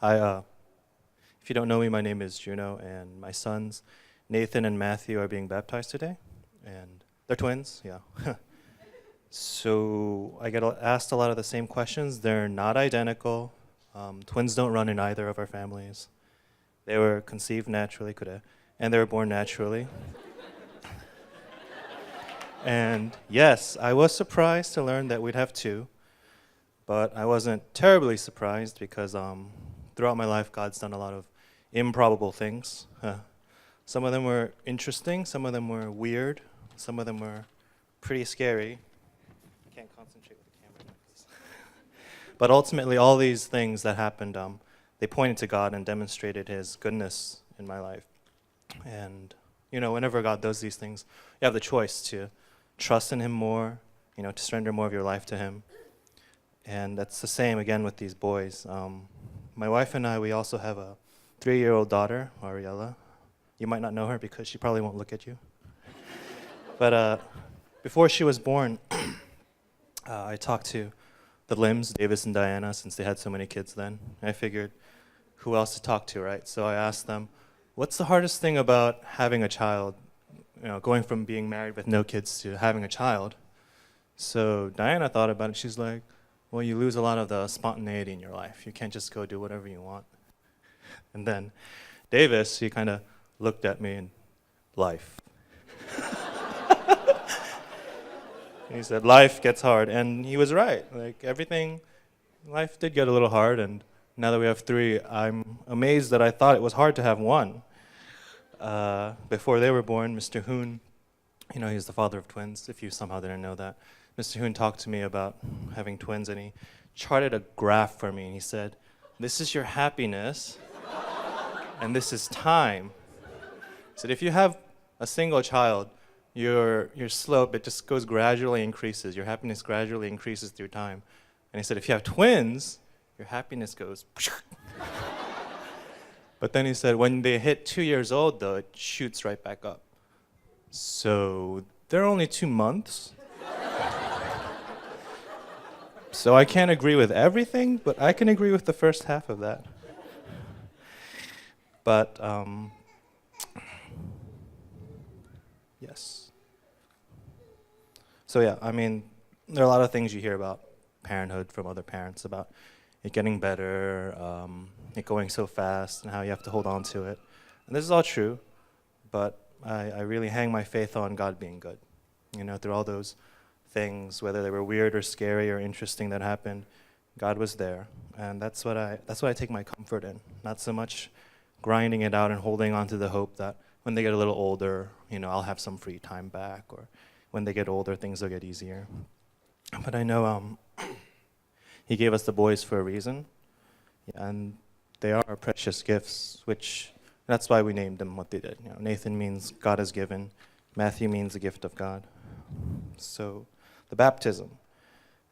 Hi, if you don't know me, my name is Juno, and my sons, Nathan and Matthew, are being baptized today. And they're twins, yeah. So I get asked a lot of the same questions. They're not identical. Twins don't run in either of our families. They were conceived naturally, and they were born naturally. And yes, I was surprised to learn that we'd have two, but I wasn't terribly surprised because throughout my life, God's done a lot of improbable things. Some of them were interesting, some of them were weird, some of them were pretty scary. I can't concentrate with the camera like this. But ultimately, all these things that happened, they pointed to God and demonstrated His goodness in my life. And, whenever God does these things, you have the choice to trust in Him more, to surrender more of your life to Him. And that's the same again with these boys. My wife and I, we also have a 3-year-old daughter, Ariella. You might not know her because she probably won't look at you. But before she was born, I talked to the Lims, Davis and Diana, since they had so many kids then. I figured, who else to talk to, right? So I asked them, what's the hardest thing about having a child, going from being married with no kids to having a child? So Diana thought about it. She's like, well, you lose a lot of the spontaneity in your life. You can't just go do whatever you want. And then Davis, he kind of looked at me and, life. And he said, life gets hard. And he was right. Life did get a little hard. And now that we have 3, I'm amazed that I thought it was hard to have 1. Before they were born, Mr. Hoon, he's the father of twins, if you somehow didn't know that. Mr. Hoon talked to me about having twins, and he charted a graph for me, and he said, this is your happiness, and this is time. He said, if you have a single child, your slope, it just gradually increases. Your happiness gradually increases through time. And he said, if you have twins, your happiness goes. But then he said, when they hit 2 years old, though, it shoots right back up. So they're only 2 months. So I can't agree with everything, but I can agree with the first half of that. But, yes. So yeah, there are a lot of things you hear about parenthood from other parents, about it getting better, it going so fast, and how you have to hold on to it. And this is all true, but I really hang my faith on God being good. Through all those things, whether they were weird or scary or interesting that happened, God was there. And that's what I take my comfort in. Not so much grinding it out and holding on to the hope that when they get a little older, I'll have some free time back, or when they get older, things will get easier. But I know He gave us the boys for a reason, and they are precious gifts, which that's why we named them what they did. Nathan means God has given. Matthew means the gift of God. So the baptism,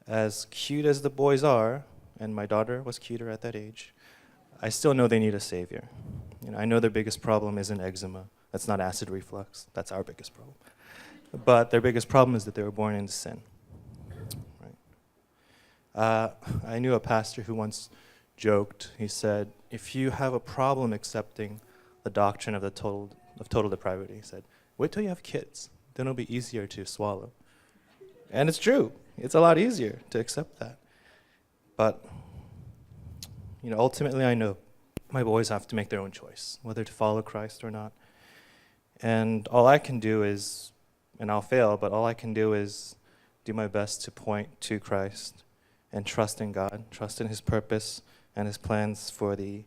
as cute as the boys are, and my daughter was cuter at that age, I still know they need a savior. I know their biggest problem isn't eczema. That's not acid reflux. That's our biggest problem. But their biggest problem is that they were born into sin. Right? I knew a pastor who once joked. He said, if you have a problem accepting the doctrine of total depravity, he said, wait till you have kids. Then it'll be easier to swallow. And it's true. It's a lot easier to accept that. But, ultimately I know my boys have to make their own choice, whether to follow Christ or not. And all I can do is, and I'll fail, but all I can do is do my best to point to Christ and trust in God, trust in His purpose and His plans for the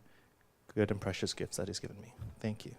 good and precious gifts that He's given me. Thank you.